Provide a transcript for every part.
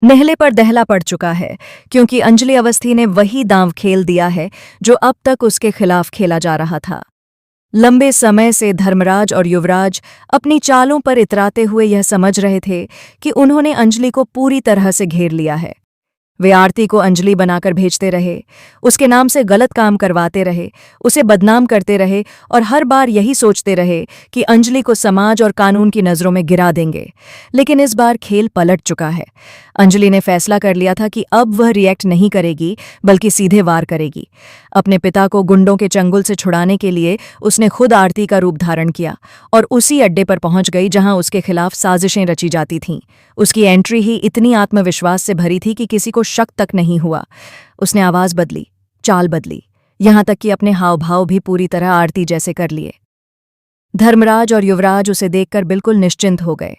नेहले पर दहला पड़ चुका है, क्योंकि अंजलि अवस्थी ने वही दांव खेल दिया है जो अब तक उसके खिलाफ खेला जा रहा था। लंबे समय से धर्मराज और युवराज अपनी चालों पर इतराते हुए यह समझ रहे थे कि उन्होंने अंजलि को पूरी तरह से घेर लिया है। वे आरती को अंजलि बनाकर भेजते रहे, उसके नाम से गलत काम करवाते रहे, उसे बदनाम करते रहे और हर बार यही सोचते रहे कि अंजलि को समाज और कानून की नज़रों में गिरा देंगे। लेकिन इस बार खेल पलट चुका है। अंजलि ने फैसला कर लिया था कि अब वह रिएक्ट नहीं करेगी, बल्कि सीधे वार करेगी। अपने पिता को गुंडों के चंगुल से छुड़ाने के लिए उसने खुद आरती का रूप धारण किया और उसी अड्डे पर पहुंच गई जहां उसके खिलाफ साजिशें रची जाती थीं। उसकी एंट्री ही इतनी आत्मविश्वास से भरी थी कि किसी को शक तक नहीं हुआ। उसने आवाज बदली, चाल बदली, यहां तक कि अपने हाव भाव भी पूरी तरह आरती जैसे कर लिए। धर्मराज और युवराज उसे देखकर बिल्कुल निश्चिंत हो गए।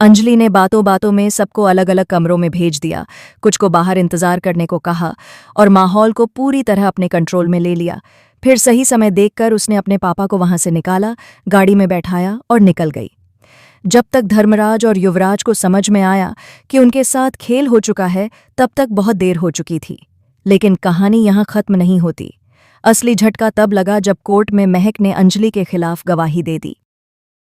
अंजलि ने बातों बातों में सबको अलग अलग कमरों में भेज दिया, कुछ को बाहर इंतजार करने को कहा और माहौल को पूरी तरह अपने कंट्रोल में ले लिया। फिर सही समय देखकर उसने अपने पापा को वहां से निकाला, गाड़ी में बैठाया और निकल गई। जब तक धर्मराज और युवराज को समझ में आया कि उनके साथ खेल हो चुका है, तब तक बहुत देर हो चुकी थी। लेकिन कहानी यहां खत्म नहीं होती। असली झटका तब लगा जब कोर्ट में महक ने अंजलि के खिलाफ गवाही दे दी।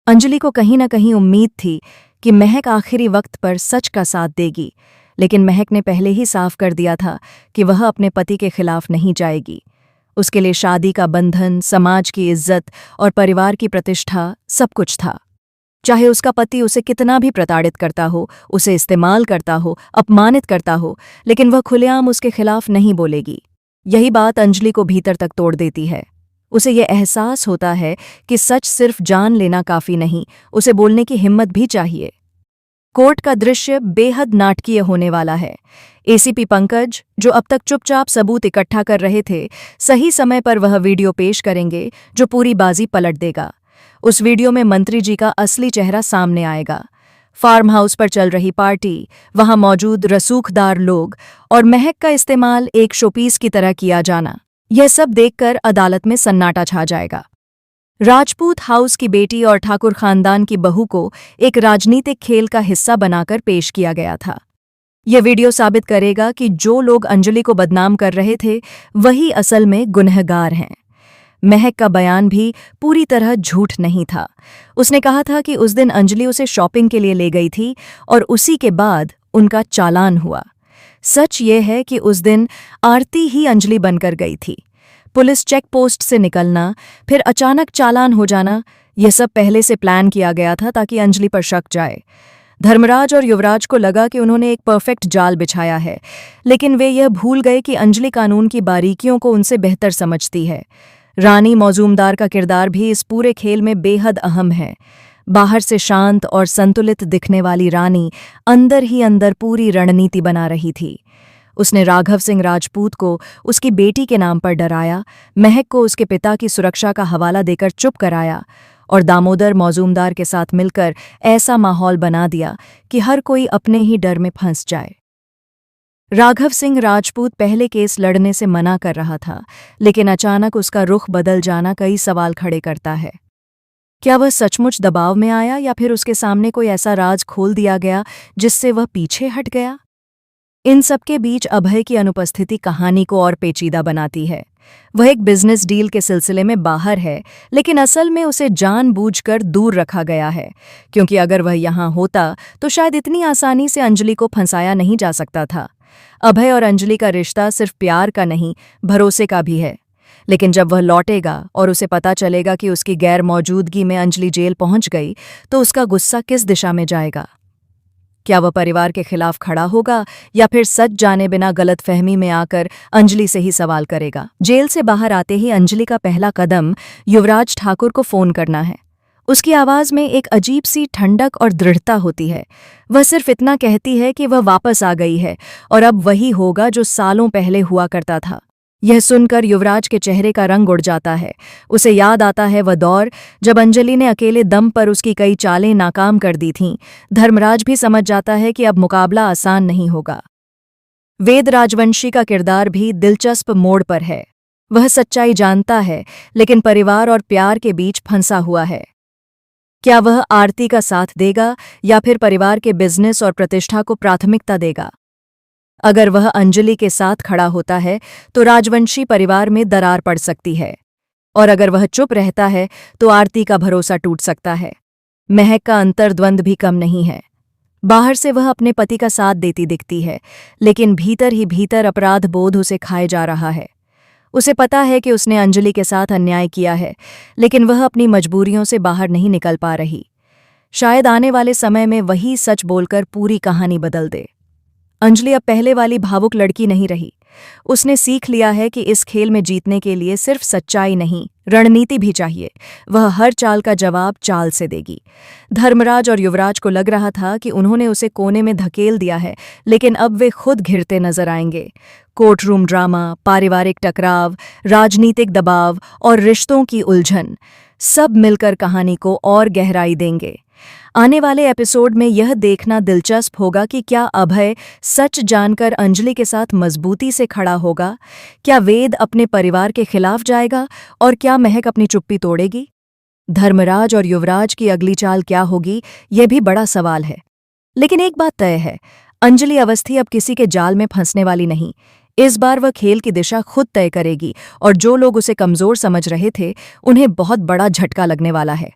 अंजलि को कहीं न कहीं उम्मीद थी कि महक आखिरी वक्त पर सच का साथ देगी, लेकिन महक ने पहले ही साफ कर दिया था कि वह अपने पति के खिलाफ नहीं जाएगी। उसके लिए शादी का बंधन, समाज की इज्जत और परिवार की प्रतिष्ठा सब कुछ था। चाहे उसका पति उसे कितना भी प्रताड़ित करता हो, उसे इस्तेमाल करता हो, अपमानित करता हो, लेकिन वह खुलेआम उसके खिलाफ नहीं बोलेगी। यही बात अंजलि को भीतर तक तोड़ देती है। उसे यह एहसास होता है कि सच सिर्फ जान लेना काफी नहीं, उसे बोलने की हिम्मत भी चाहिए। कोर्ट का दृश्य बेहद नाटकीय होने वाला है। एसीपी पंकज, जो अब तक चुपचाप सबूत इकट्ठा कर रहे थे, सही समय पर वह वीडियो पेश करेंगे जो पूरी बाजी पलट देगा। उस वीडियो में मंत्री जी का असली चेहरा सामने आएगा। फार्म हाउस पर चल रही पार्टी, वहां मौजूद रसूखदार लोग और महक का इस्तेमाल एक शोपीस की तरह किया जाना, यह सब देखकर अदालत में सन्नाटा छा जाएगा। राजपूत हाउस की बेटी और ठाकुर खानदान की बहू को एक राजनीतिक खेल का हिस्सा बनाकर पेश किया गया था। यह वीडियो साबित करेगा कि जो लोग अंजलि को बदनाम कर रहे थे, वही असल में गुनहगार हैं। महक का बयान भी पूरी तरह झूठ नहीं था। उसने कहा था कि उस दिन अंजलि उसे शॉपिंग के लिए ले गई थी और उसी के बाद उनका चालान हुआ। सच ये है कि उस दिन आरती ही अंजलि बनकर गई थी। पुलिस चेक पोस्ट से निकलना, फिर अचानक चालान हो जाना, यह सब पहले से प्लान किया गया था ताकि अंजलि पर शक जाए। धर्मराज और युवराज को लगा कि उन्होंने एक परफेक्ट जाल बिछाया है, लेकिन वे यह भूल गए कि अंजलि कानून की बारीकियों को उनसे बेहतर समझती है। रानी मौजूमदार का किरदार भी इस पूरे खेल में बेहद अहम है। बाहर से शांत और संतुलित दिखने वाली रानी अंदर ही अंदर पूरी रणनीति बना रही थी। उसने राघव सिंह राजपूत को उसकी बेटी के नाम पर डराया, महक को उसके पिता की सुरक्षा का हवाला देकर चुप कराया और दामोदर मौजूमदार के साथ मिलकर ऐसा माहौल बना दिया कि हर कोई अपने ही डर में फंस जाए। राघव सिंह राजपूत पहले केस लड़ने से मना कर रहा था, लेकिन अचानक उसका रुख बदल जाना कई सवाल खड़े करता है। क्या वह सचमुच दबाव में आया या फिर उसके सामने कोई ऐसा राज खोल दिया गया जिससे वह पीछे हट गया? इन सबके बीच अभय की अनुपस्थिति कहानी को और पेचीदा बनाती है। वह एक बिजनेस डील के सिलसिले में बाहर है, लेकिन असल में उसे जानबूझकर दूर रखा गया है, क्योंकि अगर वह यहाँ होता तो शायद इतनी आसानी से अंजलि को फंसाया नहीं जा सकता था। अभय और अंजलि का रिश्ता सिर्फ प्यार का नहीं, भरोसे का भी है। लेकिन जब वह लौटेगा और उसे पता चलेगा कि उसकी गैर मौजूदगी में अंजलि जेल पहुंच गई, तो उसका गुस्सा किस दिशा में जाएगा? क्या वह परिवार के खिलाफ खड़ा होगा या फिर सच जाने बिना गलतफहमी में आकर अंजलि से ही सवाल करेगा? जेल से बाहर आते ही अंजलि का पहला कदम युवराज ठाकुर को फोन करना है। उसकी आवाज में एक अजीब सी ठंडक और दृढ़ता होती है। वह सिर्फ इतना कहती है कि वह वापस आ गई है और अब वही होगा जो सालों पहले हुआ करता था। यह सुनकर युवराज के चेहरे का रंग उड़ जाता है। उसे याद आता है वह दौर जब अंजलि ने अकेले दम पर उसकी कई चालें नाकाम कर दी थीं। धर्मराज भी समझ जाता है कि अब मुकाबला आसान नहीं होगा। वेद राजवंशी का किरदार भी दिलचस्प मोड़ पर है। वह सच्चाई जानता है, लेकिन परिवार और प्यार के बीच फंसा हुआ है। क्या वह आरती का साथ देगा या फिर परिवार के बिजनेस और प्रतिष्ठा को प्राथमिकता देगा? अगर वह अंजलि के साथ खड़ा होता है तो राजवंशी परिवार में दरार पड़ सकती है, और अगर वह चुप रहता है तो आरती का भरोसा टूट सकता है। महक का अंतर्द्वंद भी कम नहीं है। बाहर से वह अपने पति का साथ देती दिखती है, लेकिन भीतर ही भीतर अपराध बोध उसे खाए जा रहा है। उसे पता है कि उसने अंजलि के साथ अन्याय किया है, लेकिन वह अपनी मजबूरियों से बाहर नहीं निकल पा रही। शायद आने वाले समय में वही सच बोलकर पूरी कहानी बदल दे। अंजलि अब पहले वाली भावुक लड़की नहीं रही। उसने सीख लिया है कि इस खेल में जीतने के लिए सिर्फ सच्चाई नहीं, रणनीति भी चाहिए। वह हर चाल का जवाब चाल से देगी। धर्मराज और युवराज को लग रहा था कि उन्होंने उसे कोने में धकेल दिया है, लेकिन अब वे खुद घिरते नजर आएंगे। कोर्ट रूम ड्रामा, पारिवारिक टकराव, राजनीतिक दबाव और रिश्तों की उलझन, सब मिलकर कहानी को और गहराई देंगे। आने वाले एपिसोड में यह देखना दिलचस्प होगा कि क्या अभय सच जानकर अंजलि के साथ मजबूती से खड़ा होगा, क्या वेद अपने परिवार के खिलाफ जाएगा और क्या महक अपनी चुप्पी तोड़ेगी। धर्मराज और युवराज की अगली चाल क्या होगी, यह भी बड़ा सवाल है। लेकिन एक बात तय है, अंजलि अवस्थी अब किसी के जाल में फंसने वाली नहीं। इस बार वह खेल की दिशा खुद तय करेगी, और जो लोग उसे कमजोर समझ रहे थे उन्हें बहुत बड़ा झटका लगने वाला है।